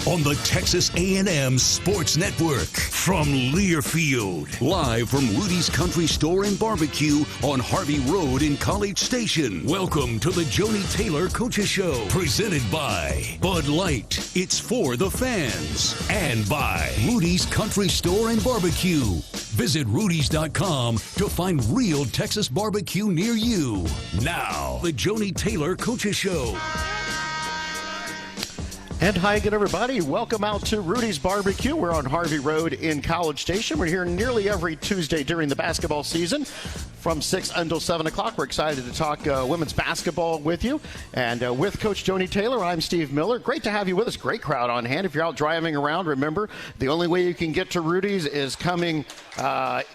on the Texas A&M Sports Network. From Learfield, live from Rudy's Country Store and Barbecue on Harvey Road in College Station. Welcome to the Joni Taylor Coaches Show, presented by Bud Light. It's for the fans. And by Rudy's Country Store and Barbecue. Visit Rudys.com to find real Texas barbecue near you. Now, the Joni Taylor Coaches Show. And hi again, everybody. Welcome out to Rudy's Barbecue. We're on Harvey Road in College Station. We're here nearly every Tuesday during the basketball season from 6 until 7 o'clock. We're excited to talk women's basketball with you. And with Coach Joni Taylor, I'm Steve Miller. Great to have you with us. Great crowd on hand. If you're out driving around, remember, the only way you can get to Rudy's is coming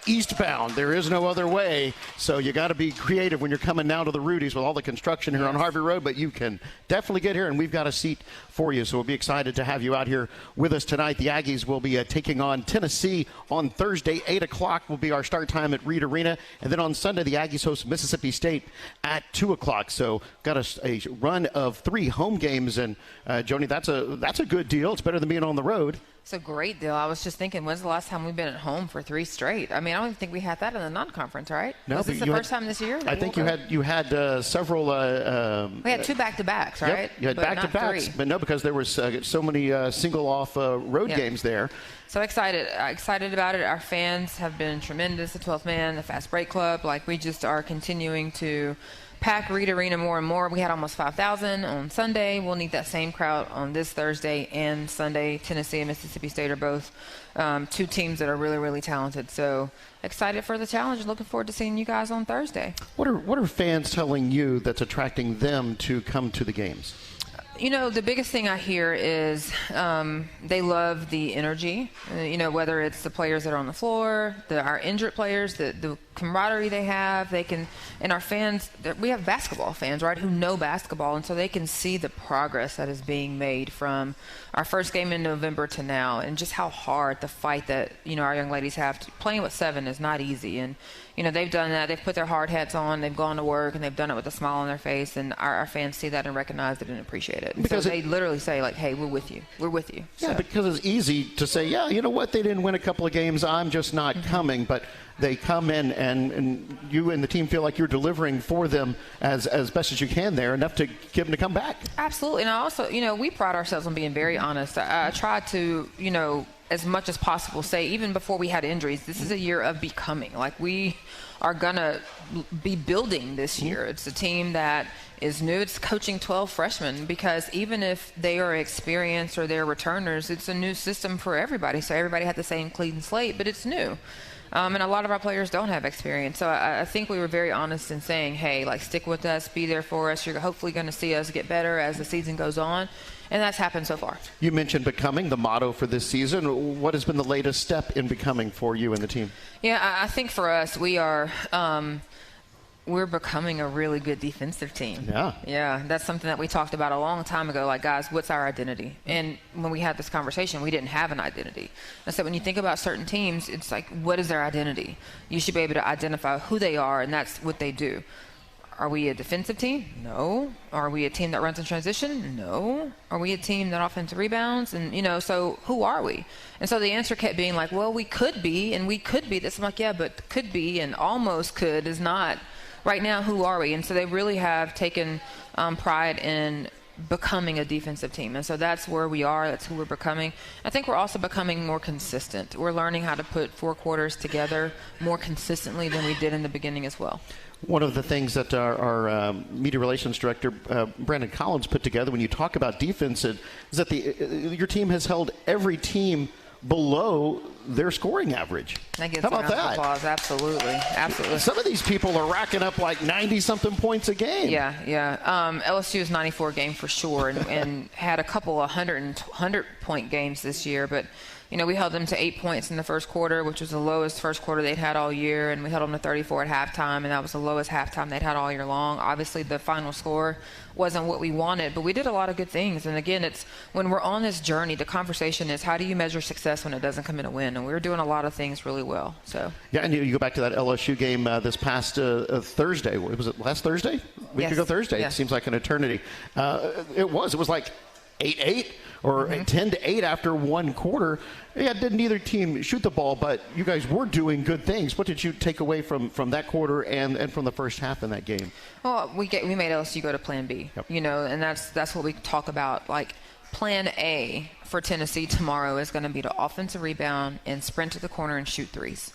eastbound. There is no other way. So you got to be creative when you're coming now to the Rudy's with all the construction here on Harvey Road. But you can definitely get here, and we've got a seat for you. So we'll be excited to have you out here with us tonight. The Aggies will be taking on Tennessee on Thursday. 8 o'clock will be our start time at Reed Arena. And then on Sunday, the Aggies host Mississippi State at 2 o'clock. So got a run of 3 home games. And, Joni, that's a good deal. It's better than being on the road. It's a great deal. I was just thinking, when's the last time we've been at home for 3 straight? I mean, I don't even think we had that in the non-conference, right? No, was this the first time this year? I think you had several. We had 2 back-to-backs, right? Yep, you had back-to-backs, but no, because there was so many single-off road games there. So excited about it. Our fans have been tremendous. The 12th Man, the Fast Break Club, we just are continuing to pack Reed Arena more and more. We had almost 5,000 on Sunday. We'll need that same crowd on this Thursday and Sunday. Tennessee and Mississippi State are both 2 teams that are really, really talented. So excited for the challenge. Looking forward to seeing you guys on Thursday. What are fans telling you that's attracting them to come to the games? You know, the biggest thing I hear is they love the energy, whether it's the players that are on the floor, our injured players, the camaraderie they have. And our fans, we have basketball fans, right, who know basketball, and so they can see the progress that is being made from our first game in November to now, and just how hard the fight that, our young ladies have. Playing with 7 is not easy, and they've done that. They've put their hard hats on. They've gone to work, and they've done it with a smile on their face. And our fans see that and recognize it and appreciate it. Because so they literally say, hey, we're with you. We're with you. Yeah, because it's easy to say, you know what, they didn't win a couple of games. I'm just not coming. But they come in, and you and the team feel like you're delivering for them as best as you can there, enough to get them to come back. Absolutely. And I also, we pride ourselves on being very honest. I try to, as much as possible say, even before we had injuries, this is a year of becoming. We are going to be building this year. It's a team that is new. It's coaching 12 freshmen, because even if they are experienced or they're returners, it's a new system for everybody. So everybody had the same clean slate, but it's new. And a lot of our players don't have experience. So I think we were very honest in saying, hey, stick with us, be there for us. You're hopefully going to see us get better as the season goes on. And that's happened so far. You mentioned becoming, the motto for this season. What has been the latest step in becoming for you and the team? Yeah, I think for us, we're becoming a really good defensive team. Yeah, that's something that we talked about a long time ago. Guys, what's our identity? And when we had this conversation, we didn't have an identity. And so when you think about certain teams, it's what is their identity? You should be able to identify who they are, and that's what they do. Are we a defensive team? No. Are we a team that runs in transition? No. Are we a team that offensive rebounds? And, so who are we? And so the answer kept being well, we could be, and we could be this. I'm yeah, but could be and almost could is not. Right now, who are we? And so they really have taken pride in becoming a defensive team. And so that's where we are. That's who we're becoming. I think we're also becoming more consistent. We're learning how to put 4 quarters together more consistently than we did in the beginning as well. One of the things that our media relations director, Brandon Collins, put together when you talk about defense is that your team has held every team below their scoring average. That gets How about that? Applause. Absolutely. Some of these people are racking up 90-something points a game. Yeah. LSU is 94 game for sure, and had a couple of 100-point games this year, but we held them to 8 points in the first quarter, which was the lowest first quarter they'd had all year, and we held them to 34 at halftime, and that was the lowest halftime they'd had all year long. Obviously, the final score wasn't what we wanted, but we did a lot of good things. And again, it's when we're on this journey, the conversation is, how do you measure success when it doesn't come in a win? And we were doing a lot of things really well. So yeah, and you go back to that LSU game this past Thursday. Was it last Thursday? A week ago Thursday. Yes. It seems like an eternity. It was 8-8 or 10-8 after one quarter. Yeah, didn't neither team shoot the ball, but you guys were doing good things. What did you take away from that quarter and from the first half in that game? Well, we made LSU go to Plan B, and that's what we talk about. Like, Plan A for Tennessee tomorrow is going to be to offensive rebound and sprint to the corner and shoot threes.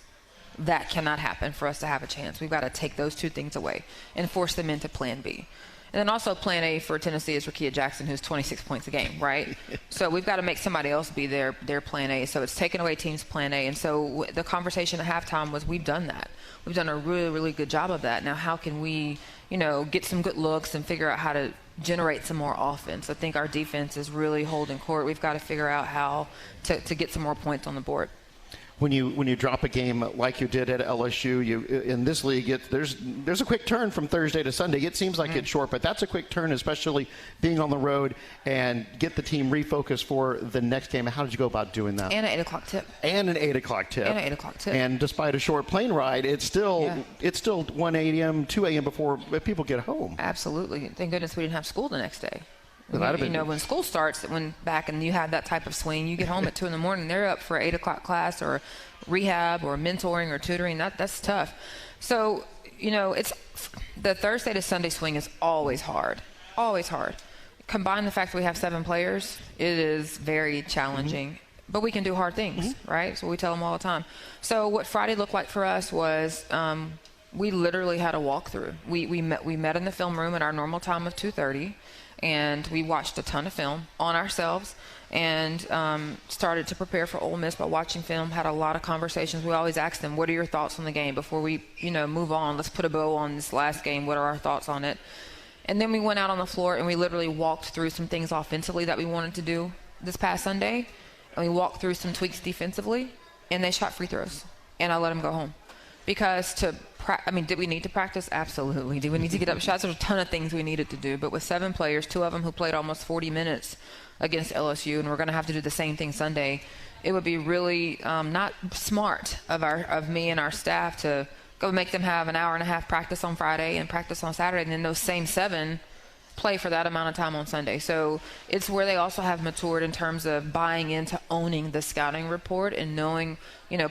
That cannot happen for us to have a chance. We've got to take those two things away and force them into Plan B. And then also Plan A for Tennessee is Rakia Jackson, who's 26 points a game, right? So we've got to make somebody else be their Plan A. So it's taking away teams' Plan A. And so the conversation at halftime was we've done that. We've done a really, really good job of that. Now how can we, get some good looks and figure out how to generate some more offense? I think our defense is really holding court. We've got to figure out how to get some more points on the board. When you drop a game like you did at LSU, in this league, there's a quick turn from Thursday to Sunday. It seems like it's short, but that's a quick turn, especially being on the road and get the team refocused for the next game. How did you go about doing that? And an 8 o'clock tip. And an 8 o'clock tip. And despite a short plane ride, it's still 1 a.m., 2 a.m. before people get home. Absolutely. Thank goodness we didn't have school the next day. When school starts, and you have that type of swing, you get home at 2 a.m, they're up for 8 o'clock class or rehab or mentoring or tutoring. That's tough. So, it's the Thursday to Sunday swing is always hard. Combine the fact that we have 7 players, it is very challenging. But we can do hard things, right? So we tell them all the time. So what Friday looked like for us was we literally had a walkthrough. We met in the film room at our normal time of 2:30. And we watched a ton of film on ourselves and started to prepare for Ole Miss by watching film, had a lot of conversations. We always ask them, what are your thoughts on the game before we, move on? Let's put a bow on this last game. What are our thoughts on it? And then we went out on the floor and we literally walked through some things offensively that we wanted to do this past Sunday. And we walked through some tweaks defensively, and they shot free throws. And I let them go home. Because did we need to practice? Absolutely. Did we need to get up shots? There's a ton of things we needed to do. But with 7 players, 2 of them who played almost 40 minutes against LSU, and we're going to have to do the same thing Sunday, it would be really not smart of me and our staff to go make them have an hour and a half practice on Friday and practice on Saturday, and then those same 7 play for that amount of time on Sunday. So it's where they also have matured in terms of buying into owning the scouting report and knowing,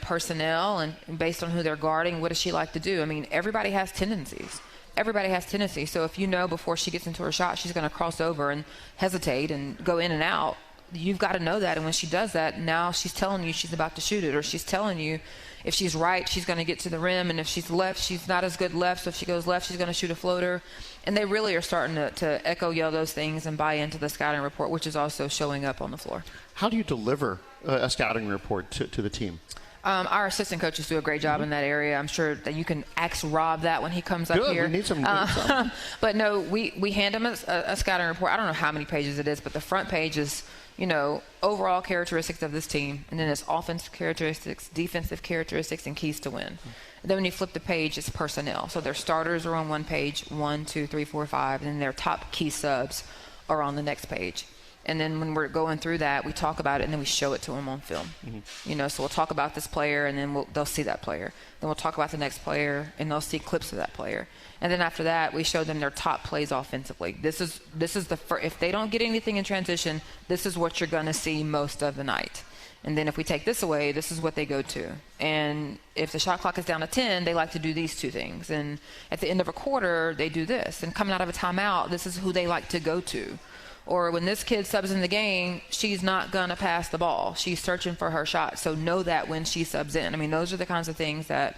personnel and based on who they're guarding, what does she like to do? I mean, everybody has tendencies. So if before she gets into her shot, she's going to cross over and hesitate and go in and out, you've got to know that. And when she does that, now she's telling you she's about to shoot it, or she's telling you if she's right, she's going to get to the rim, and if she's left, she's not as good left. So if she goes left, she's going to shoot a floater. And they really are starting to yell those things and buy into the scouting report, which is also showing up on the floor. How do you deliver a scouting report to the team? Our assistant coaches do a great job in that area. I'm sure that you can ask Rob that when he comes up here. We need some. But no, we hand him a scouting report. I don't know how many pages it is, but the front page is, overall characteristics of this team, and then it's offensive characteristics, defensive characteristics, and keys to win. And then when you flip the page, it's personnel. So their starters are on one page, 1, 2, 3, 4, 5, and then their top key subs are on the next page. And then when we're going through that, we talk about it, and then we show it to them on film. So we'll talk about this player, and then they'll see that player. Then we'll talk about the next player, and they'll see clips of that player. And then after that, we show them their top plays offensively. This is the first. If they don't get anything in transition, this is what you're going to see most of the night. And then if we take this away, this is what they go to. And if the shot clock is down to 10, they like to do these 2 things. And at the end of a quarter, they do this. And coming out of a timeout, this is who they like to go to. Or when this kid subs in the game, she's not going to pass the ball. She's searching for her shot. So know that when she subs in. I mean, those are the kinds of things that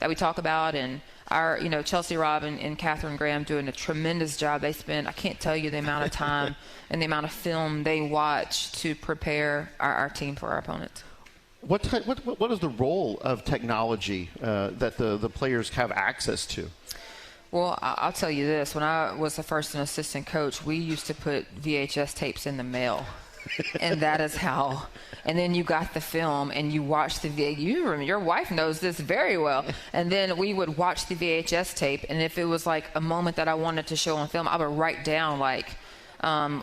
we talk about. And our, Chelsea Robb and Catherine Graham doing a tremendous job. They spend, I can't tell you the amount of time and the amount of film they watch to prepare our team for our opponents. What is the role of technology that the players have access to? Well, I'll tell you this. When I was the first assistant coach, we used to put VHS tapes in the mail. And that is how. And then you got the film and you watched the your wife knows this very well. And then we would watch the VHS tape. And if it was like a moment that I wanted to show on film, I would write down like 1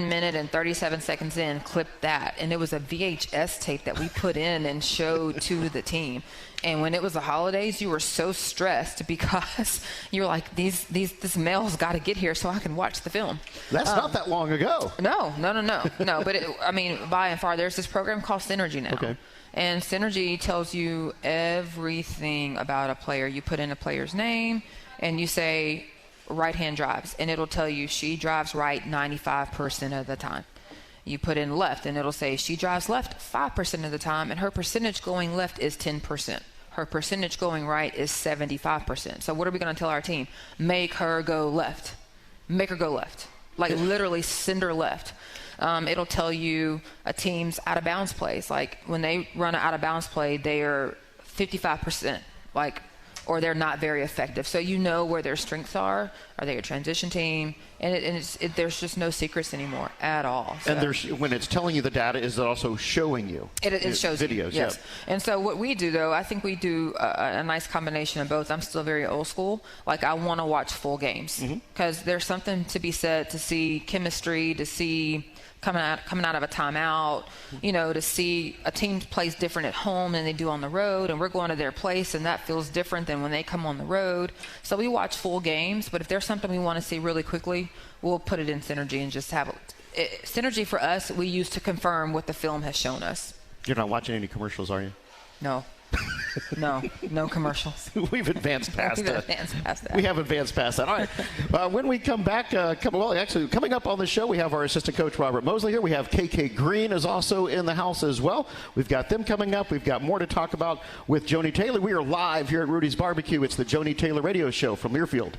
minute and 37 seconds in, clipped that. And it was a VHS tape that we put in and showed to the team. And when it was the holidays, you were so stressed because you were like, this mail's got to get here so I can watch the film. That's not that long ago. No. But by and far, there's this program called Synergy now. Okay. And Synergy tells you everything about a player. You put in a player's name and you say right-hand drives, and it'll tell you she drives right 95% of the time. You put in left, and it'll say she drives left 5% of the time, and her percentage going left is 10%. Her percentage going right is 75%. So what are we going to tell our team? Make her go left. Make her go left. Like literally send her left. It'll tell you a team's out-of-bounds plays. Like when they run an out-of-bounds play, they are 55%. Or they're not very effective. So you know where their strengths are. Are they a transition team? And there's just no secrets anymore at all. So. And when it's telling you the data, is it also showing you? It shows videos, you, yes. Yep. And so what we do, though, I think we do a nice combination of both. I'm still very old school. I want to watch full games because there's something to be said to see chemistry, to see coming out of a timeout, to see a team plays different at home than they do on the road, and we're going to their place, and that feels different than when they come on the road. So we watch full games, but if there's something we want to see really quickly, we'll put it in Synergy and just have it. Synergy for us, we use to confirm what the film has shown us. You're not watching any commercials, are you? No. No commercials. We've advanced past that. We have advanced past that. All right. When we come back, coming up on the show, we have our assistant coach, Robert Mosley, here. We have KK Green is also in the house as well. We've got them coming up. We've got more to talk about with Joni Taylor. We are live here at Rudy's Barbecue. It's the Joni Taylor Radio Show from Learfield.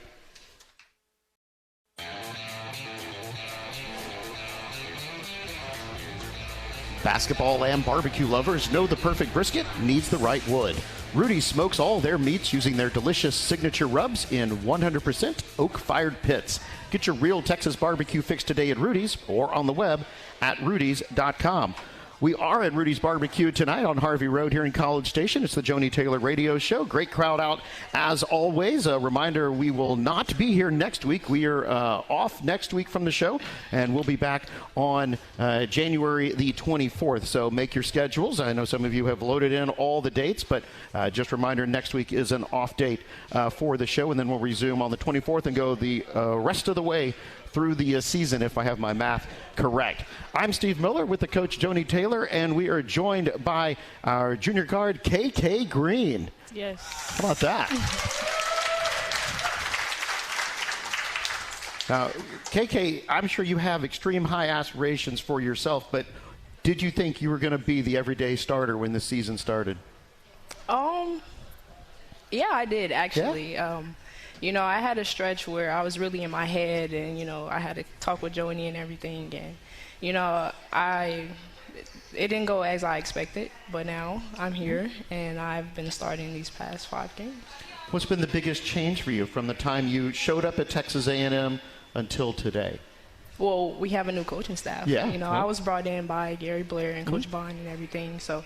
Basketball and barbecue lovers know the perfect brisket needs the right wood. Rudy smokes all their meats using their delicious signature rubs in 100% oak-fired pits. Get your real Texas barbecue fix today at Rudy's or on the web at rudys.com. We are at Rudy's Barbecue tonight on Harvey Road here in College Station. It's the Joni Taylor Radio Show. Great crowd out as always. A reminder, we will not be here next week. We are off next week from the show, and we'll be back on January the 24th. So make your schedules. I know some of you have loaded in all the dates, but just a reminder, next week is an off date for the show, and then we'll resume on the 24th and go the rest of the way through the season, if I have my math correct. I'm Steve Miller with the coach Joni Taylor, and we are joined by our junior guard KK Green. Yes. How about that? Now, KK, I'm sure you have extreme high aspirations for yourself, but did you think you were going to be the everyday starter when the season started? Yeah, I did actually. Yeah? I had a stretch where I was really in my head, and, I had to talk with Joni and everything. And, it didn't go as I expected, but now I'm here, and I've been starting these past 5 games. What's been the biggest change for you from the time you showed up at Texas A&M until today? Well, we have a new coaching staff. Yeah. I was brought in by Gary Blair and Coach Bond and everything, so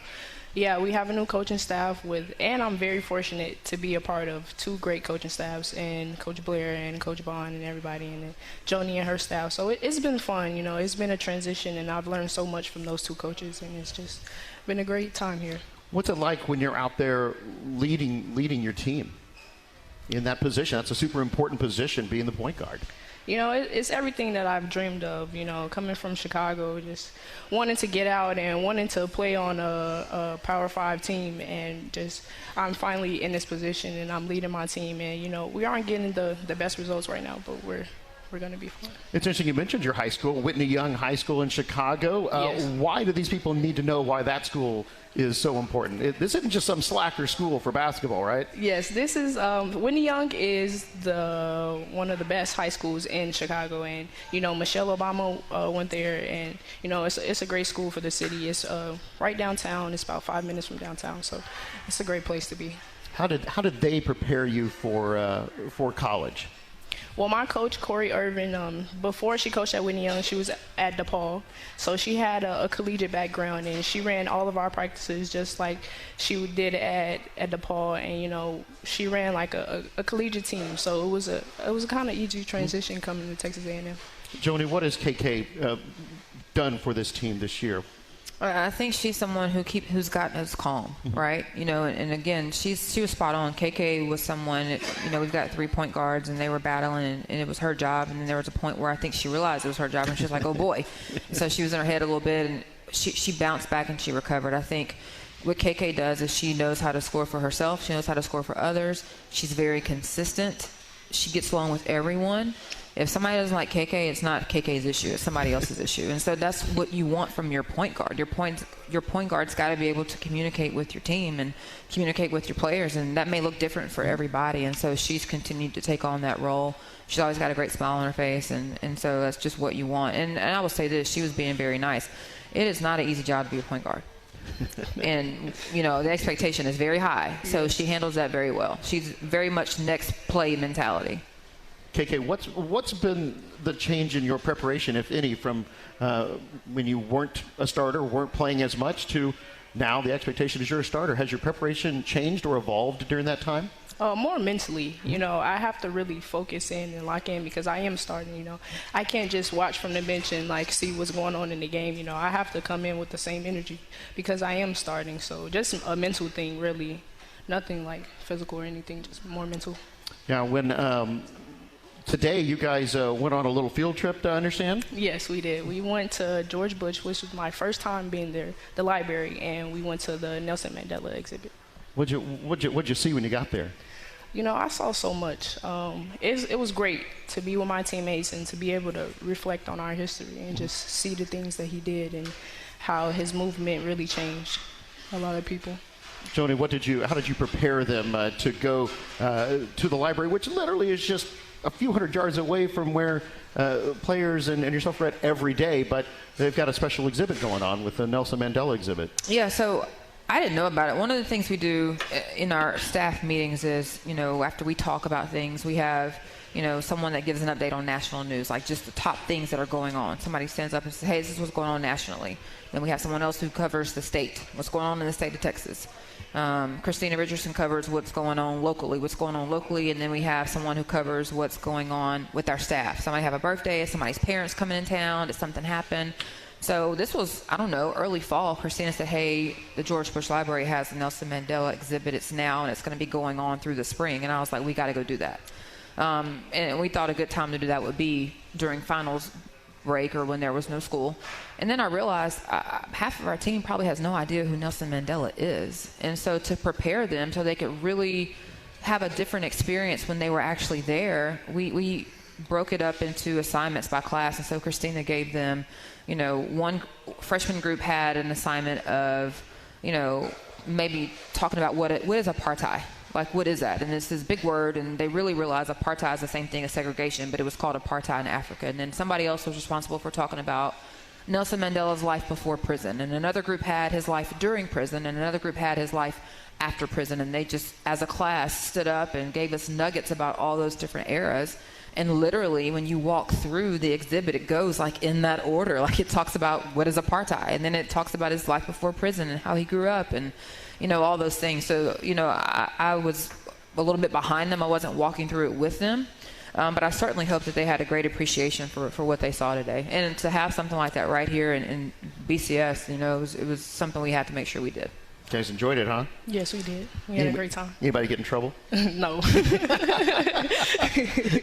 yeah, we have a new coaching staff and I'm very fortunate to be a part of 2 great coaching staffs, and Coach Blair and Coach Bond and everybody, and Joni and her staff. So it's been fun, it's been a transition, and I've learned so much from those 2 coaches, and it's just been a great time here. What's it like when you're out there leading your team in that position? That's a super important position, being the point guard. It's everything that I've dreamed of, coming from Chicago, just wanting to get out and wanting to play on a Power 5 team, and just I'm finally in this position, and I'm leading my team, and, we aren't getting the best results right now, but we're going to be fine. It's interesting you mentioned your high school, Whitney Young High School in Chicago. Yes. Why do these people need to know why that school is so important? This isn't just some slacker school for basketball, right? Yes, this is Whitney Young is one of the best high schools in Chicago, and Michelle Obama went there, and it's a great school for the city. It's right downtown. It's about 5 minutes from downtown, so it's a great place to be. How did they prepare you for college? Well, my coach, Corey Irvin, before she coached at Whitney Young, she was at DePaul. So she had a collegiate background, and she ran all of our practices just like she did at DePaul. And, she ran like a collegiate team. So it was a kind of easy transition coming to Texas A&M. Joni, what has KK done for this team this year? I think she's someone who's gotten us calm, right? You know, and again, she was spot on. KK was someone, you know, we've got 3 point guards, and they were battling, and it was her job. And then there was a point where I think she realized it was her job, and she was like, oh boy. So she was in her head a little bit, and she bounced back and she recovered. I think what KK does is she knows how to score for herself. She knows how to score for others. She's very consistent. She gets along with everyone. If somebody doesn't like KK, it's not KK's issue. It's somebody else's issue. And so that's what you want from your point guard. Your point guard's got to be able to communicate with your team and communicate with your players, and that may look different for everybody. And so she's continued to take on that role. She's always got a great smile on her face, and so that's just what you want. And I will say this, she was being very nice. It is not an easy job to be a point guard. And, you know, the expectation is very high. So she handles that very well. She's very much next play mentality. KK, what's been the change in your preparation, if any, from when you weren't a starter, weren't playing as much, to now the expectation is you're a starter? Has your preparation changed or evolved during that time? More mentally. You know, I have to really focus in and lock in because I am starting, you know. I can't just watch from the bench and, like, see what's going on in the game. You know, I have to come in with the same energy because I am starting. So just a mental thing, really. Nothing like physical or anything, just more mental. Yeah, when today you guys went on a little field trip, to understand? Yes, we did. We went to George Bush, which was my first time being there, the library, and we went to the Nelson Mandela exhibit. What'd you see when you got there? You know, I saw so much. It was great to be with my teammates and to be able to reflect on our history and just see the things that he did and how his movement really changed a lot of people. Joni, how did you prepare them to go to the library, which literally is just a few hundred yards away from where players and yourself are at every day, but they've got a special exhibit going on with the Nelson Mandela exhibit? Yeah, so I didn't know about it. One of the things we do in our staff meetings is, you know, after we talk about things, we have, you know, someone that gives an update on national news, like just the top things that are going on. Somebody stands up and says, hey, this is what's going on nationally. Then we have someone else who covers the state, what's going on in the state of Texas. Christina Richardson covers what's going on locally, and then we have someone who covers what's going on with our staff. Somebody have a birthday, somebody's parents coming in town, did something happen? So this was, I don't know, early fall. Christina said, hey, the George Bush Library has the Nelson Mandela exhibit. It's now, and it's going to be going on through the spring. And I was like, we got to go do that. And we thought a good time to do that would be during finals break or when there was no school. And then I realized half of our team probably has no idea who Nelson Mandela is. And so to prepare them so they could really have a different experience when they were actually there, we broke it up into assignments by class. And so Christina gave them, you know, one freshman group had an assignment of, you know, maybe talking about what is apartheid. Like, what is that? And it's this big word, and they really realized apartheid is the same thing as segregation, but it was called apartheid in Africa. And then somebody else was responsible for talking about Nelson Mandela's life before prison. And another group had his life during prison, and another group had his life after prison. And they just, as a class, stood up and gave us nuggets about all those different eras. And literally, when you walk through the exhibit, it goes like in that order. Like, it talks about what is apartheid, and then it talks about his life before prison and how he grew up, and, you know, all those things. So, you know, I was a little bit behind them. I wasn't walking through it with them. But I certainly hope that they had a great appreciation for what they saw today. And to have something like that right here in BCS, you know, it was something we had to make sure we did. You guys enjoyed it, huh? Yes, we did. We had a great time. Anybody get in trouble? No.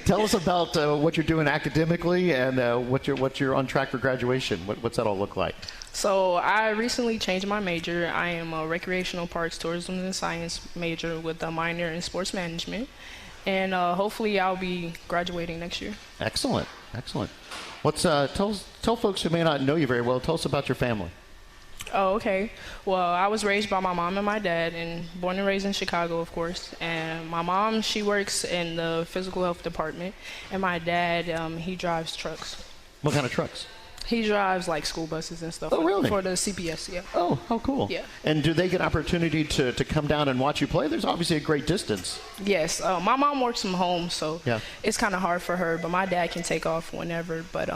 Tell us about what you're doing academically and what you're on track for graduation. What's that all look like? So I recently changed my major. I am a recreational parks, tourism, and science major with a minor in sports management. And hopefully I'll be graduating next year. Excellent. Tell folks who may not know you very well, tell us about your family. Oh, okay. Well, I was raised by my mom and my dad, and born and raised in Chicago, of course. And my mom, she works in the physical health department, and my dad, he drives trucks. What kind of trucks? He drives like school buses and stuff. Oh, really? For the CPS, yeah. Oh, how cool. Yeah. And do they get an opportunity to come down and watch you play? There's obviously a great distance. Yes. My mom works from home, so yeah. it's kind of hard for her, but my dad can take off whenever. But,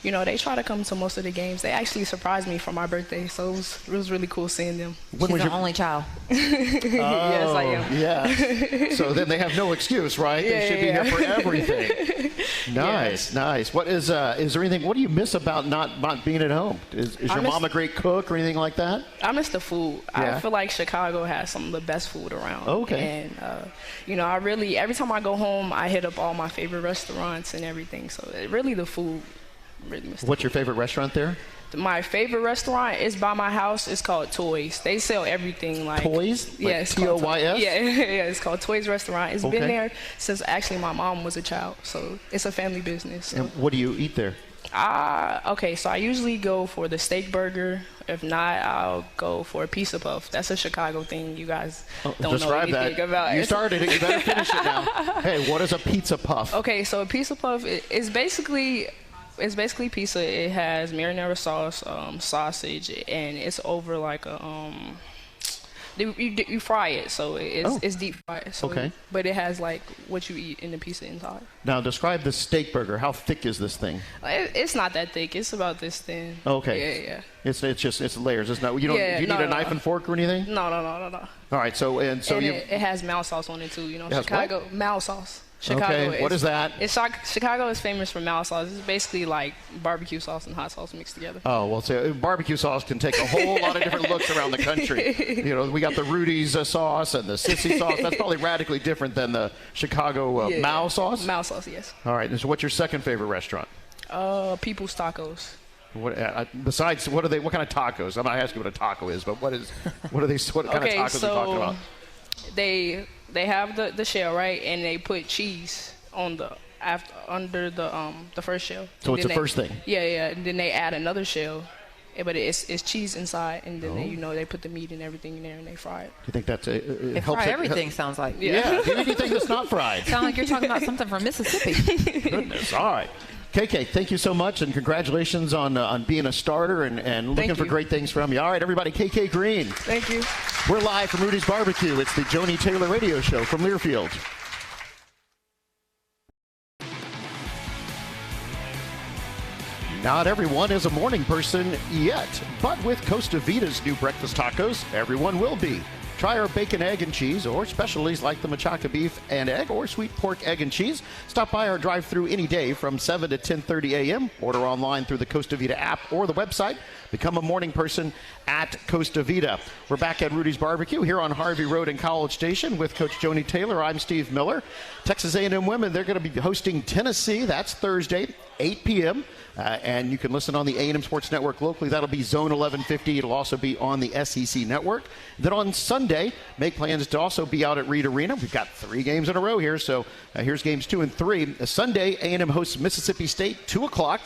you know, they try to come to most of the games. They actually surprised me for my birthday, so it was really cool seeing them. She's the only child. Yes, I am. Yeah. So then they have no excuse, right? Yeah, they should be here for everything. Nice, nice. What is there anything? What do you miss about not being at home? Is your mom a great cook or anything like that? I miss the food. Yeah. I feel like Chicago has some of the best food around. Okay. And you know, I really every time I go home, I hit up all my favorite restaurants and everything. So really, the food. Really miss. What's your favorite restaurant there? My favorite restaurant is by my house. It's called Toys. They sell everything like Toys. Yeah, like Toys. Yeah, it's called Toys Restaurant. It's been there since actually my mom was a child, so it's a family business. So. And what do you eat there? Okay, so I usually go for the steak burger. If not, I'll go for a pizza puff. That's a Chicago thing. You guys don't know anything about. You started it. You better finish it now. Hey, what is a pizza puff? Okay, so a pizza puff is basically. It's basically pizza. It has marinara sauce, sausage, and it's over like a you fry it, so it's deep fried. So okay. But it has like what you eat in the pizza inside. Now describe the steak burger. How thick is this thing? It's not that thick. It's about this thin. Okay. Yeah. It's layers. It's not. You don't. Do you need a knife and fork or anything? No. All right. So it has mouse sauce on it too. You know, Chicago mouse sauce. Chicago what is that? Chicago is famous for mouse sauce. It's basically like barbecue sauce and hot sauce mixed together. Oh, well, so barbecue sauce can take a whole lot of different looks around the country. You know, we got the Rudy's sauce and the Sissy sauce. That's probably radically different than the Chicago Mao sauce? Mouse sauce, yes. All right. And so what's your second favorite restaurant? People's Tacos. Besides, what kind of tacos? I'm not asking what a taco is, but what kind of tacos are you talking about? They have the shell, right, and they put cheese on under the first shell. So it's the first thing. Yeah, and then they add another shell, but it's cheese inside, and then they put the meat and everything in there and they fry it. Do you think that's it helps? Fry everything sounds like. Yeah. Do anything that's not fried? Sound like you're talking about something from Mississippi. Goodness. All right. KK, thank you so much, and congratulations on being a starter and looking for great things from you. All right, everybody, KK Green. Thank you. We're live from Rudy's Barbecue. It's the Joni Taylor Radio Show from Learfield. Not everyone is a morning person yet, but with Costa Vita's new breakfast tacos, everyone will be. Try our bacon, egg, and cheese, or specialties like the machaca beef and egg, or sweet pork, egg, and cheese. Stop by our drive-thru any day from 7 to 10:30 a.m. Order online through the Costa Vita app or the website. Become a morning person at Costa Vita. We're back at Rudy's Barbecue here on Harvey Road in College Station with Coach Joni Taylor. I'm Steve Miller. Texas A&M women, they're going to be hosting Tennessee. That's Thursday, 8 p.m., and you can listen on the A&M Sports Network locally. That'll be Zone 1150. It'll also be on the SEC Network. Then on Sunday, make plans to also be out at Reed Arena. We've got 3 games in a row here, so here's games 2 and 3. Sunday, A&M hosts Mississippi State, 2 o'clock,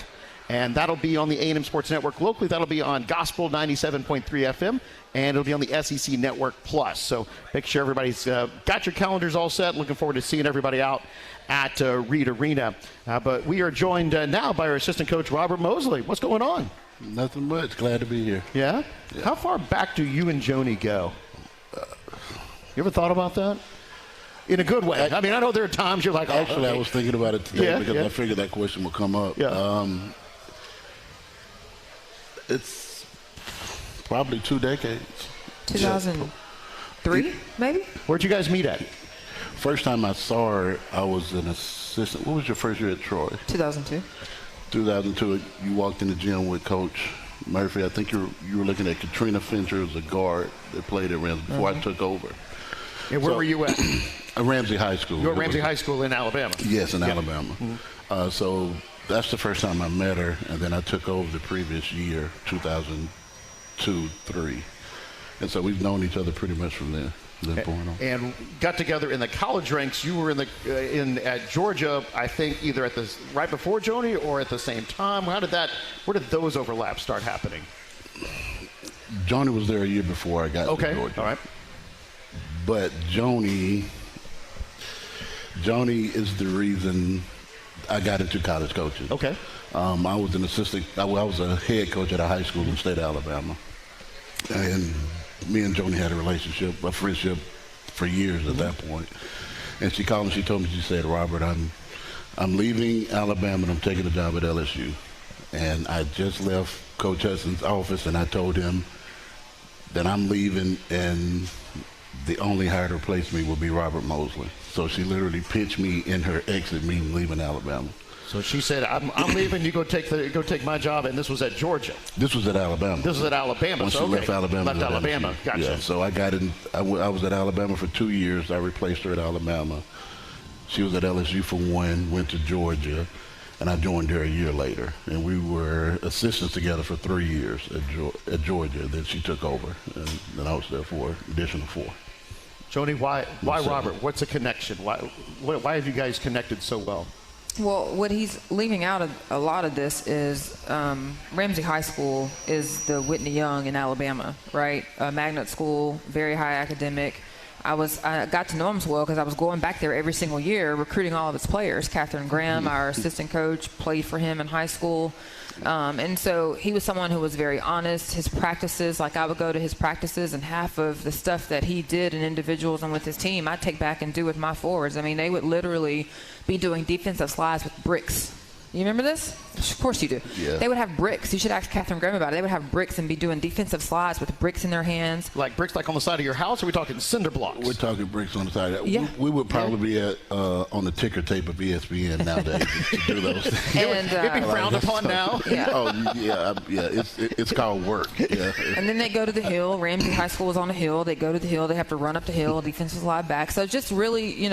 and that'll be on the A&M Sports Network locally. That'll be on Gospel 97.3 FM, and it'll be on the SEC Network Plus. So make sure everybody's got your calendars all set. Looking forward to seeing everybody out at Reed Arena. But we are joined now by our assistant coach, Robert Mosley. What's going on? Nothing much. Glad to be here. Yeah? How far back do you and Joni go? You ever thought about that? In a good way. I mean, I know there are times you're like, actually, I was thinking about it today because I figured that question would come up. Yeah. It's probably 2 decades. 2003, maybe? Where'd you guys meet at? First time I saw her, I was an assistant. What was your first year at Troy? 2002. 2002, you walked in the gym with Coach Murphy. I think you were looking at Katrina Fincher as a guard that played at Ramsey before I took over. And where were you at? Ramsey High School. You were at Ramsey High School in Alabama? Yes, in Alabama. Mm-hmm. So that's the first time I met her, and then I took over the previous year, 2002-03. And so we've known each other pretty much from there. And got together in the college ranks. You were at Georgia, I think, either right before Joni or at the same time. Where did those overlaps start happening? Joni was there a year before I got to Georgia. All right. But Joni is the reason I got into college coaching. Okay. I was an assistant. I was a head coach at a high school in the state of Alabama, and me and Joni had a friendship for years at that point. And she called me. She told me. She said, "Robert, I'm leaving Alabama and I'm taking a job at LSU." And I just left Coach Hudson's office, and I told him that I'm leaving, and the only hire to replace me will be Robert Mosley. So she literally pitched me in her exit meeting leaving Alabama. So she said, "I'm leaving. You go take my job." And this was at Georgia. This was at Alabama. This was at Alabama. Once so, she left Alabama. Left Alabama. Gotcha. Yeah. So I got in. I was at Alabama for 2 years. I replaced her at Alabama. She was at LSU for 1. Went to Georgia, and I joined her a year later. And we were assistants together for 3 years at Georgia. Then she took over, and then I was there for an additional 4. Joni, why Robert? What's the connection? Why have you guys connected so well? Well, what he's leaving out of a lot of this is Ramsey High School is the Whitney Young in Alabama, right? A magnet school, very high academic. I got to know him so well because I was going back there every single year recruiting all of its players. Catherine Graham, our assistant coach, played for him in high school. And so he was someone who was very honest. His practices, like I would go to his practices, and half of the stuff that he did in individuals and with his team, I'd take back and do with my forwards. I mean, they would literally be doing defensive slides with bricks. You remember this? Of course you do. Yeah. They would have bricks. You should ask Catherine Graham about it. They would have bricks and be doing defensive slides with bricks in their hands. Like bricks like on the side of your house, or are we talking cinder blocks? We're talking bricks on the side. Yeah. We would probably be at on the ticker tape of ESPN nowadays to do those things. And, it'd be frowned upon now. Yeah. Oh, yeah. It's called work. Yeah. And then they go to the hill. Ramsey High School is on the hill. They go to the hill. They have to run up the hill, defensive slide back. So just really,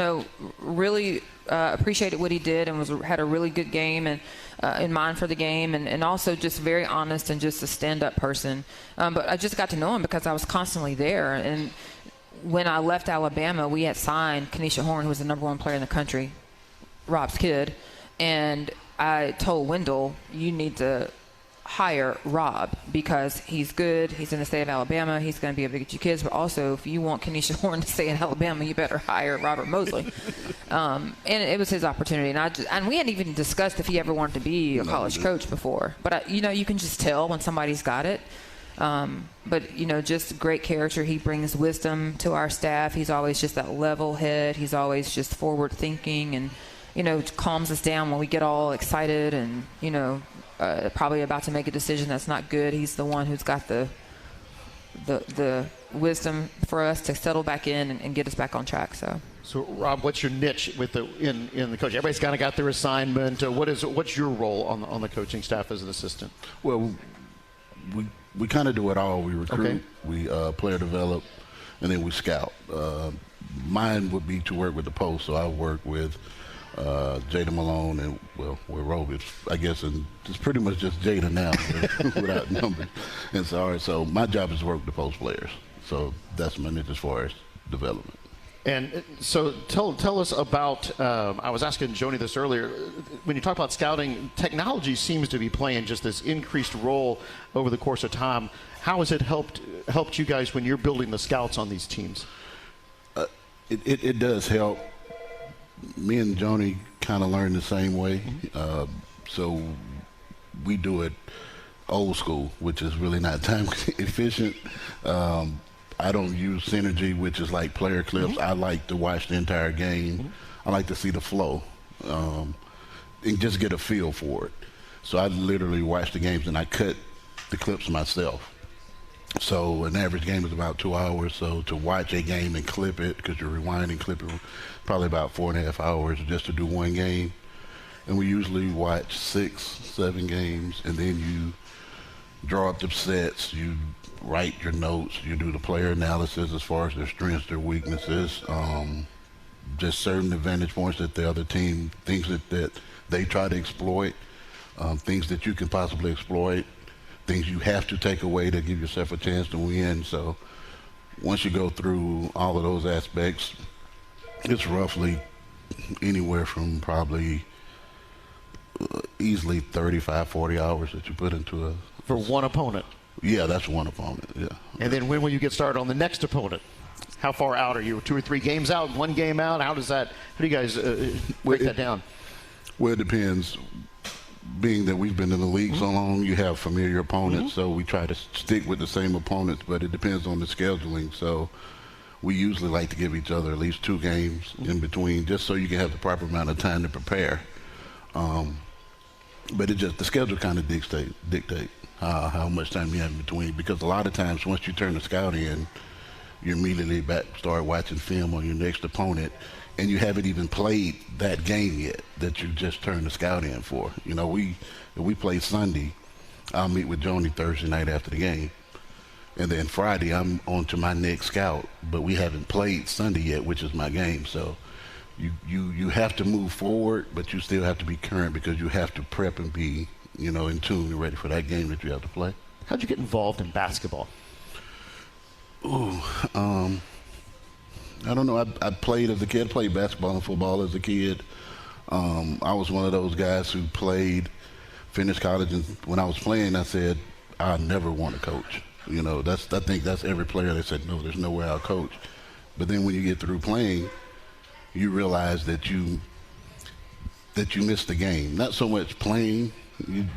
really appreciated what he did and had a really good game and in mind for the game, and also just very honest and just a stand-up person. But I just got to know him because I was constantly there. And when I left Alabama, we had signed Kenesha Horn, who was the #1 player in the country, Rob's kid. And I told Wendell, you need to hire Rob because he's good. He's in the state of Alabama. He's going to be able to get you kids. But also, if you want Kenesha Horn to stay in Alabama, you better hire Robert Mosley. And it was his opportunity. And we hadn't even discussed if he ever wanted to be a college coach before. But, you can just tell when somebody's got it. But, just great character. He brings wisdom to our staff. He's always just that level head. He's always just forward thinking and, calms us down when we get all excited and, probably about to make a decision that's not good. He's the one who's got the wisdom for us to settle back in and get us back on track. So Rob, what's your niche in the coach? Everybody's kind of got their assignment. What's your role on the coaching staff as an assistant? Well, we kind of do it all. We recruit, we player develop, and then we scout. Mine would be to work with the post, so I work with Jada Malone and with Roby, I guess, and it's pretty much just Jada now without numbers. And so my job is to work with the post players. So that's my niche as far as development. And so tell us about, I was asking Joni this earlier, when you talk about scouting, technology seems to be playing just this increased role over the course of time. How has it helped you guys when you're building the scouts on these teams? It does help. Me and Joni kind of learned the same way. So we do it old school, which is really not time efficient. I don't use Synergy, which is like player clips. I like to watch the entire game. I like to see the flow and just get a feel for it. So I literally watch the games and I cut the clips myself. So an average game is about 2 hours. So to watch a game and clip it, because you're rewinding, clip it, probably about 4.5 hours just to do one game. And we usually watch 6-7 games, and then you draw up the sets, you write your notes, you do the player analysis as far as their strengths, their weaknesses, just certain advantage points that the other team thinks that they try to exploit, things that you can possibly exploit, things you have to take away to give yourself a chance to win. So once you go through all of those aspects, it's roughly anywhere from probably easily 35, 40 hours that you put into for one opponent. Yeah, that's one opponent, yeah. And then when will you get started on the next opponent? How far out are you? 2 or 3 games out, 1 game out? How do you guys break that down? Well, it depends. being that we've been in the league so long, you have familiar opponents, so we try to stick with the same opponents, but it depends on the scheduling. So we usually like to give each other at least 2 games in between, just so you can have the proper amount of time to prepare. But the schedule kind of dictate how much time you have in between, because a lot of times once you turn the scout in, you immediately start watching film on your next opponent, and you haven't even played that game yet that you just turned the scout in for. You know, if we play Sunday, I'll meet with Joni Thursday night after the game. And then Friday, I'm on to my next scout, but we haven't played Sunday yet, which is my game. So you have to move forward, but you still have to be current, because you have to prep and be, you know, in tune and ready for that game that you have to play. How'd you get involved in basketball? I don't know. I played as a kid, played basketball and football as a kid. I was one of those guys who finished college, and when I was playing, I said, I never want to coach. You know, I think that's every player that said, no, there's no way I'll coach. But then when you get through playing, you realize that you miss the game. Not so much playing,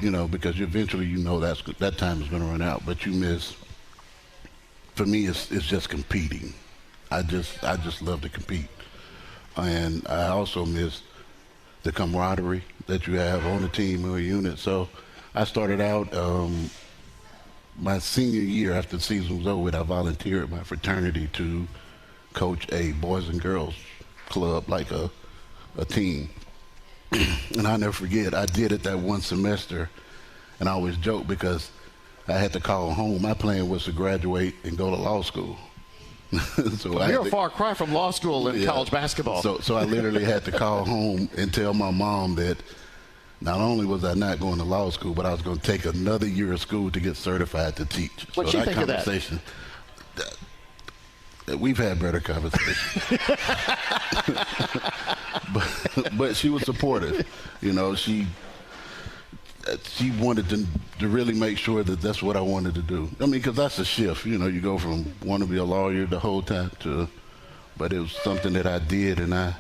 you know, because eventually you know that time is going to run out, but you miss. For me, it's just competing. I just love to compete, and I also miss the camaraderie that you have on the team or a unit. So I started out my senior year, after the season was over, I volunteered at my fraternity to coach a boys and girls club, like a team. And I'll never forget, I did it that one semester, and I always joke because I had to call home. My plan was to graduate and go to law school. So you're a far cry from law school and college basketball. So I literally had to call home and tell my mom that not only was I not going to law school, but I was going to take another year of school to get certified to teach. What'd she think of that? We've had better conversations. but she was supportive. You know, she wanted to really make sure that that's what I wanted to do. I mean, because that's a shift. You know, you go from want to be a lawyer the whole time but it was something that I did, and I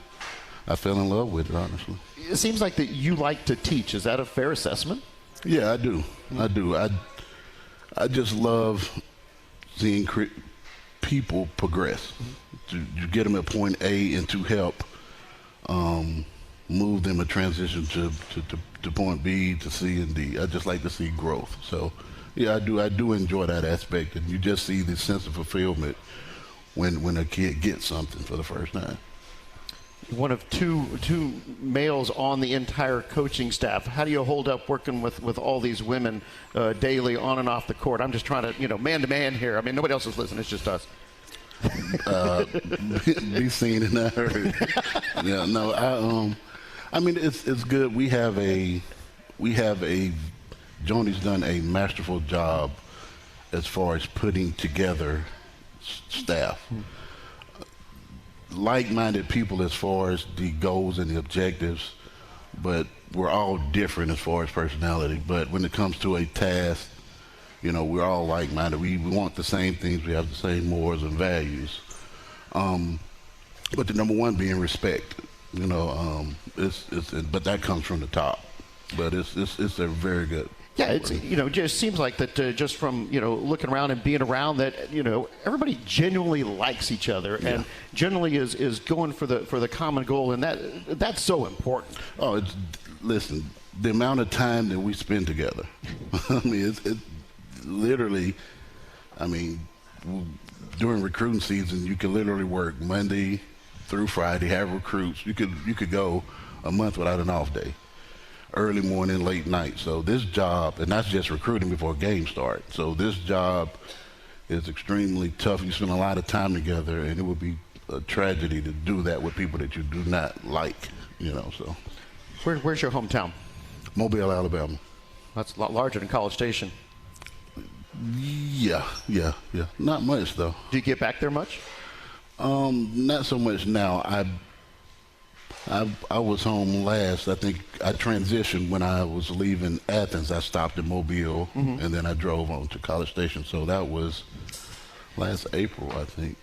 fell in love with it, honestly. It seems like that you like to teach. Is that a fair assessment? Yeah, I do. I just love seeing people progress. To get them at point A and to help move them a transition to point B to C and D. I just like to see growth. So, yeah, I do enjoy that aspect, and you just see the sense of fulfillment when a kid gets something for the first time. One of two males on the entire coaching staff. How do you hold up working with all these women daily on and off the court? I'm just trying to, man to man here. I mean, nobody else is listening. It's just us. Be seen and not heard. Yeah, no, I mean, it's good. We have a Joni's done a masterful job as far as putting together staff. Like-minded people as far as the goals and the objectives, but we're all different as far as personality. But when it comes to a task, we're all like-minded. We want the same things. We have the same morals and values. But the number one being respect. But that comes from the top. But it's a very good. Yeah, it just seems like that just from, looking around and being around that, everybody genuinely likes each other and generally is going for the common goal, and that's so important. Oh, listen, the amount of time that we spend together. I mean, it's literally, during recruiting season, you can literally work Monday through Friday, have recruits. You could go a month without an off day. Early morning, late night. So this job, and that's just recruiting before games start. So this job is extremely tough. You spend a lot of time together, and it would be a tragedy to do that with people that you do not like, so. Where's your hometown? Mobile, Alabama. That's a lot larger than College Station. Yeah. Not much, though. Do you get back there much? Not so much now. I was home last. I think I transitioned when I was leaving Athens. I stopped in Mobile, and then I drove on to College Station. So that was last April, I think.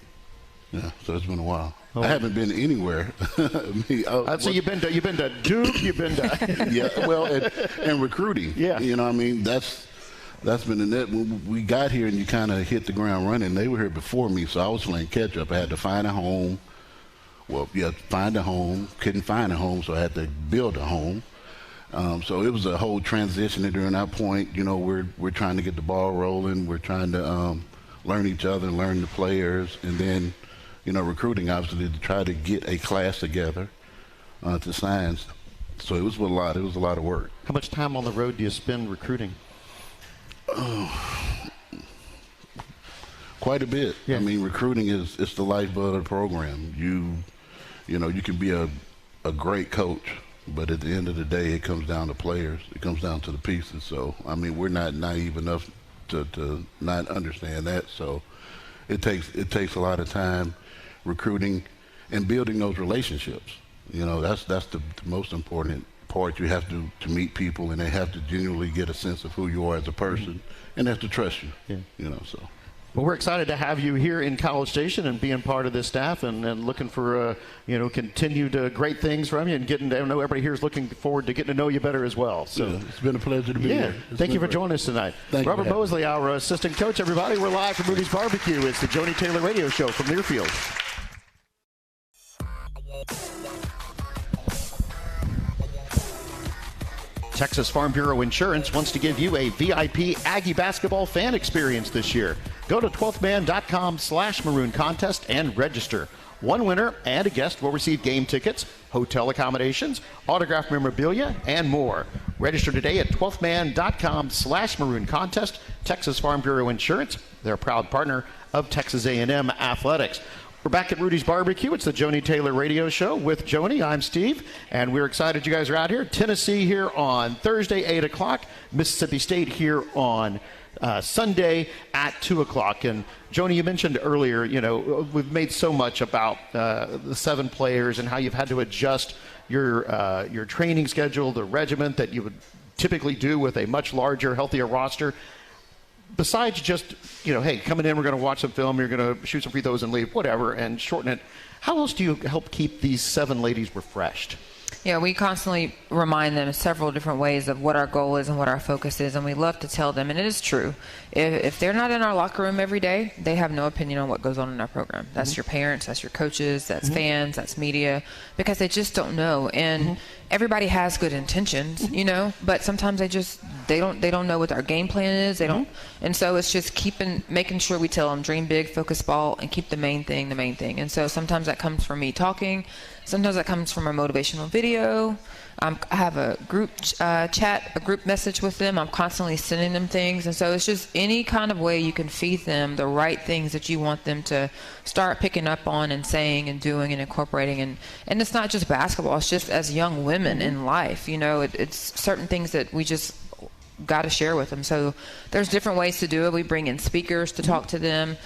Yeah, so it's been a while. Oh. I haven't been anywhere. So you've been to Duke, you've been to yeah, well, and recruiting. Yeah, you know, I mean, that's been the net. When we got here and you kind of hit the ground running, they were here before me, so I was playing catch up. I had to find a home. Well, yeah, find a home. Couldn't find a home, so I had to build a home. So it was a whole transition. And during that point, you know, we're trying to get the ball rolling. We're trying to learn each other and learn the players, and then, you know, recruiting, obviously, to try to get a class together to sign. So it was a lot. It was a lot of work. How much time on the road do you spend recruiting? Quite a bit. Yeah. I mean, recruiting it's the lifeblood of the program. You know, you can be a great coach, but at the end of the day, it comes down to players. It comes down to the pieces. So, I mean, we're not naive enough to not understand that. So it takes a lot of time recruiting and building those relationships. You know, that's the most important part. You have to meet people, and they have to genuinely get a sense of who you are as a person, and they have to trust you. Yeah. You know, so. Well, we're excited to have you here in College Station and being part of this staff, and looking for you know, continued great things from you, and getting to, I know everybody here is looking forward to getting to know you better as well. So yeah, it's been a pleasure to be here. Thank you for joining us tonight. Robert Mosley, our assistant coach. Everybody, we're live from Rudy's Barbecue. It's the Joni Taylor Radio Show from Learfield. Texas Farm Bureau Insurance wants to give you a VIP Aggie basketball fan experience this year. Go to 12thman.com/maroon contest and register. One winner and a guest will receive game tickets, hotel accommodations, autographed memorabilia, and more. Register today at 12thman.com/maroon contest. Texas Farm Bureau Insurance, they're a proud partner of Texas A&M Athletics. We're back at Rudy's Barbecue. It's the Joni Taylor Radio Show with Joni. I'm Steve, and we're excited you guys are out here. Tennessee here on Thursday, 8 o'clock. Mississippi State here on Sunday at 2 o'clock. And, Joni, you mentioned earlier, you know, we've made so much about the 7 players and how you've had to adjust your training schedule, the regiment that you would typically do with a much larger, healthier roster. Besides just, you know, hey, coming in, we're going to watch some film, you're going to shoot some free throws and leave, whatever, and shorten it, how else do you help keep these 7 ladies refreshed? Yeah, we constantly remind them several different ways of what our goal is and what our focus is, and we love to tell them, and it is true, if they're not in our locker room every day, they have no opinion on what goes on in our program. That's your parents, that's your coaches, that's fans, that's media, because they just don't know. And everybody has good intentions, you know, but sometimes they don't know what our game plan is. They don't, and so it's just making sure we tell them dream big, focus ball, and keep the main thing. And so sometimes that comes from me talking. Sometimes that comes from a motivational video. I have a group chat, a group message with them. I'm constantly sending them things. And so it's just any kind of way you can feed them the right things that you want them to start picking up on and saying and doing and incorporating. And it's not just basketball. It's just as young women in life. You know, it's certain things that we just got to share with them. So there's different ways to do it. We bring in speakers to talk to them.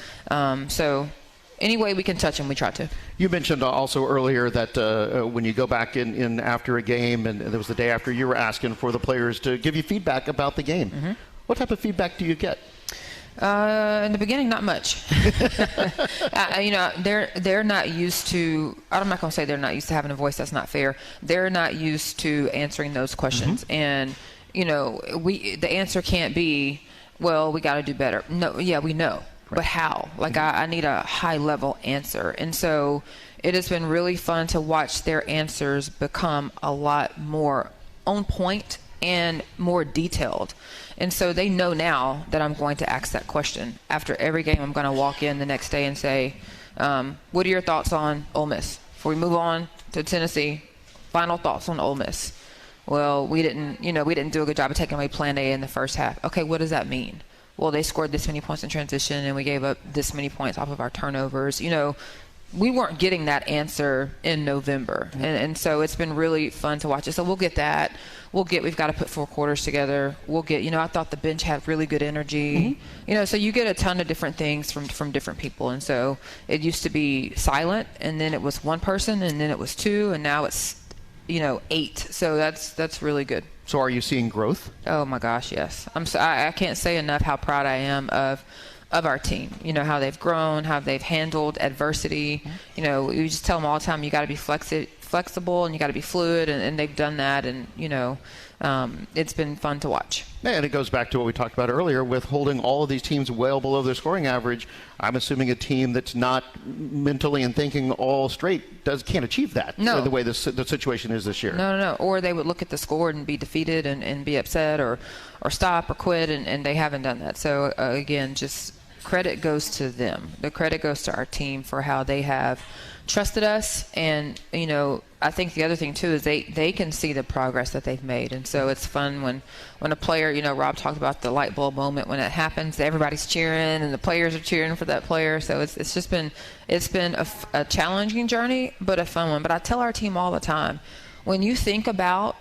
So any way we can touch them, we try to. You mentioned also earlier that when you go back in after a game, and there was the day after, you were asking for the players to give you feedback about the game. What type of feedback do you get? In the beginning, not much. You know, they're not used to. I'm not going to say they're not used to having a voice. That's not fair. They're not used to answering those questions, and you know, the answer can't be, well, we got to do better. No, yeah, we know. But how? Like, I need a high-level answer. And so it has been really fun to watch their answers become a lot more on point and more detailed. And so they know now that I'm going to ask that question. After every game, I'm going to walk in the next day and say, what are your thoughts on Ole Miss? Before we move on to Tennessee, final thoughts on Ole Miss. Well, we didn't do a good job of taking away plan A in the first half. Okay, what does that mean? Well, they scored this many points in transition, and we gave up this many points off of our turnovers. You know, we weren't getting that answer in November. And so it's been really fun to watch it. So we'll get that. We've got to put 4 quarters together. I thought the bench had really good energy. You know, so you get a ton of different things from different people. And so it used to be silent, and then it was one person, and then it was 2, and now it's, 8. So that's really good. So are you seeing growth? Oh my gosh, yes. I can't say enough how proud I am of of our team. You know, how they've grown, how they've handled adversity. You know, we just tell them all the time, you got to be flexible and you got to be fluid, and they've done that, and you know, it's been fun to watch. And it goes back to what we talked about earlier with holding all of these teams well below their scoring average. I'm assuming a team that's not mentally and thinking all straight can't achieve that. No. The way the situation is this year. No. Or they would look at the score and be defeated and be upset or stop or quit, and they haven't done that. So again, just credit goes to them. The credit goes to our team for how they have trusted us. And, you know, I think the other thing, too, is they can see the progress that they've made. And so it's fun when a player, you know, Rob talked about the light bulb moment when it happens. Everybody's cheering and the players are cheering for that player. So it's just been a challenging journey, but a fun one. But I tell our team all the time, when you think about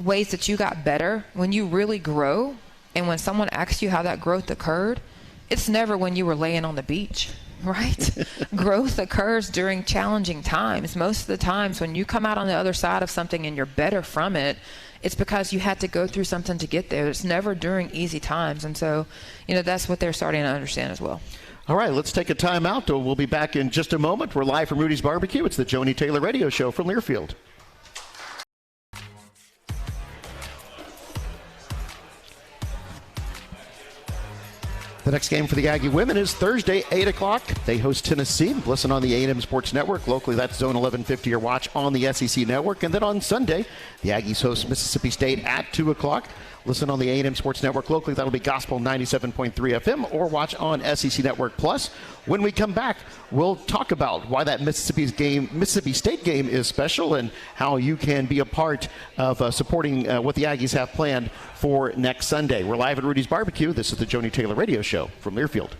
ways that you got better, when you really grow, and when someone asks you how that growth occurred, it's never when you were laying on the beach, right? Growth occurs during challenging times. Most of the times when you come out on the other side of something and you're better from it, it's because you had to go through something to get there. It's never during easy times. And so, you know, that's what they're starting to understand as well. All right, let's take a time out. We'll be back in just a moment. We're live from Rudy's Barbecue. It's the Joni Taylor Radio Show from Learfield. The next game for the Aggie women is Thursday, 8 o'clock. They host Tennessee. Listen on the A&M Sports Network. Locally, that's Zone 1150, or watch on the SEC Network. And then on Sunday, the Aggies host Mississippi State at 2 o'clock. Listen on the A&M Sports Network. Locally, that'll be Gospel 97.3 FM, or watch on SEC Network Plus. When we come back, we'll talk about why that Mississippi State game is special and how you can be a part of supporting what the Aggies have planned for next Sunday. We're live at Rudy's Barbecue. This is the Joni Taylor Radio Show from Learfield.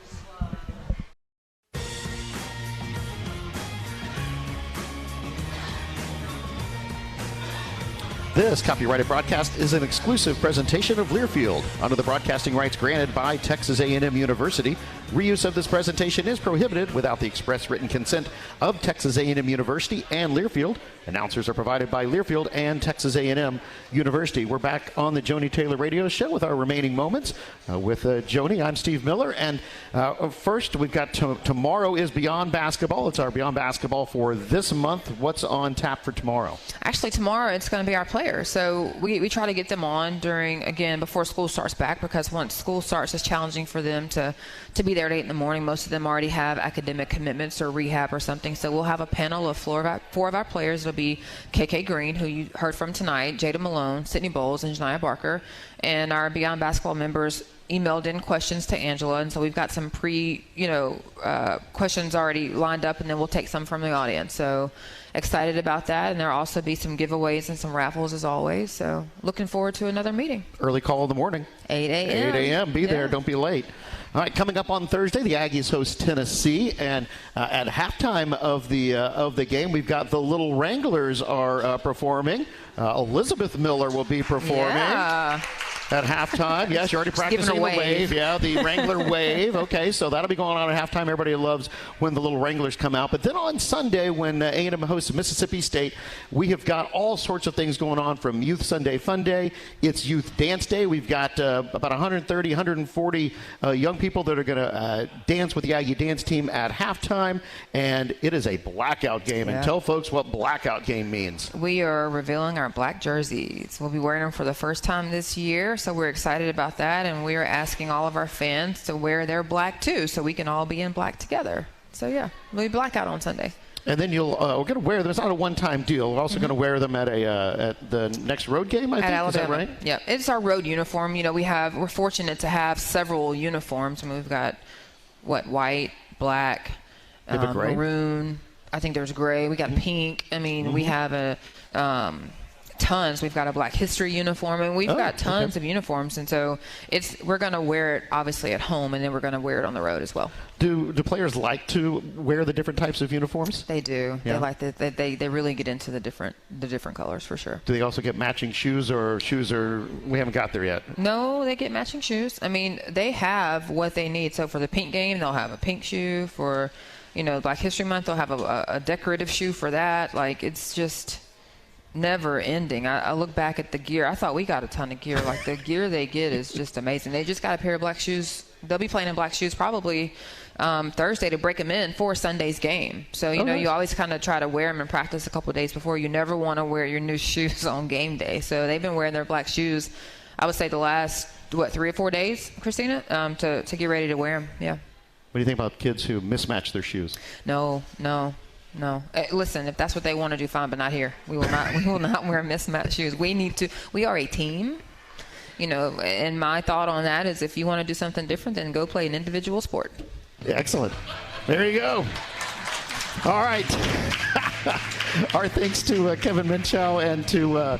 This copyrighted broadcast is an exclusive presentation of Learfield under the broadcasting rights granted by Texas A&M University. Reuse of this presentation is prohibited without the express written consent of Texas A&M University and Learfield. Announcers are provided by Learfield and Texas A&M University. We're back on the Joni Taylor Radio Show with our remaining moments with Joni. I'm Steve Miller, and first we've got tomorrow is Beyond Basketball. It's our Beyond Basketball for this month. What's on tap for tomorrow? Actually, tomorrow it's going to be our players. So we try to get them on before school starts back, because once school starts, it's challenging for them to be there at 8 in the morning. Most of them already have academic commitments or rehab or something. So we'll have a panel of four of our players. It'll be KK Green, who you heard from tonight, Jada Malone, Sydney Bowles, and Janiyah Barker. And our Beyond Basketball members emailed in questions to Angela, and so we've got some questions already lined up, and then we'll take some from the audience. So excited about that, and there'll also be some giveaways and some raffles as always. So looking forward to another meeting. Early call in the morning. 8 a.m. 8 a.m. Be there. Don't be late. All right, coming up on Thursday, the Aggies host Tennessee, and at halftime of the game, we've got the Little Wranglers are performing. Elizabeth Miller will be performing. Yeah. At halftime. Yes, you're already practicing the wave. Yeah, the Wrangler wave. Okay, so that'll be going on at halftime. Everybody loves when the Little Wranglers come out. But then on Sunday, when A&M hosts Mississippi State, we have got all sorts of things going on, from Youth Sunday Fun Day. It's Youth Dance Day. We've got about 130, 140 young people that are going to dance with the Aggie dance team at halftime. And it is a blackout game. Yeah. And tell folks what blackout game means. We are revealing our black jerseys. We'll be wearing them for the first time this year. So we're excited about that, and we are asking all of our fans to wear their black too, so we can all be in black together. So yeah, we'll be blackout on Sunday. And then we're going to wear them. It's not a one-time deal. We're also going to wear them at the next road game, I think. Alabama. Is that right? Yeah, it's our road uniform. You know, we're fortunate to have several uniforms. I mean, we've got white, black, maroon. I think there's gray. We got pink. I mean, we have tons. We've got a Black History uniform, and we've got tons of uniforms, and so we're going to wear it obviously at home, and then we're going to wear it on the road as well. Do players like to wear the different types of uniforms? They do. Yeah. They like that. They really get into the different colors for sure. Do they also get matching shoes, or we haven't got there yet? No, they get matching shoes. I mean, they have what they need. So for the pink game, they'll have a pink shoe. For Black History Month, they'll have a decorative shoe for that. Like, it's just never ending. I look back at the gear. I thought we got a ton of gear. Like, the gear they get is just amazing. They just got a pair of black shoes. They'll be playing in black shoes probably Thursday to break them in for Sunday's game. So, you know, you always kind of try to wear them in practice a couple of days before. You never want to wear your new shoes on game day. So they've been wearing their black shoes, I would say, the last, 3 or 4 days, Christina, to get ready to wear them. Yeah. What do you think about kids who mismatch their shoes? No. Listen, if that's what they want to do, fine, but not here. We will not wear mismatched shoes. We are a team. You know, and my thought on that is, if you want to do something different, then go play an individual sport. Excellent. There you go. All right. Our thanks to Kevin Minchow and to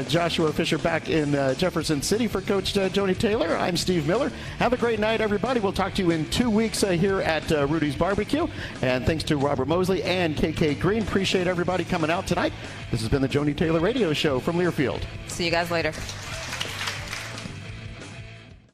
Joshua Fisher back in Jefferson City. For Coach Joni Taylor, I'm Steve Miller. Have a great night, everybody. We'll talk to you in 2 weeks here at Rudy's Barbecue. And thanks to Robert Mosley and KK Green. Appreciate everybody coming out tonight. This has been the Joni Taylor Radio Show from Learfield. See you guys later.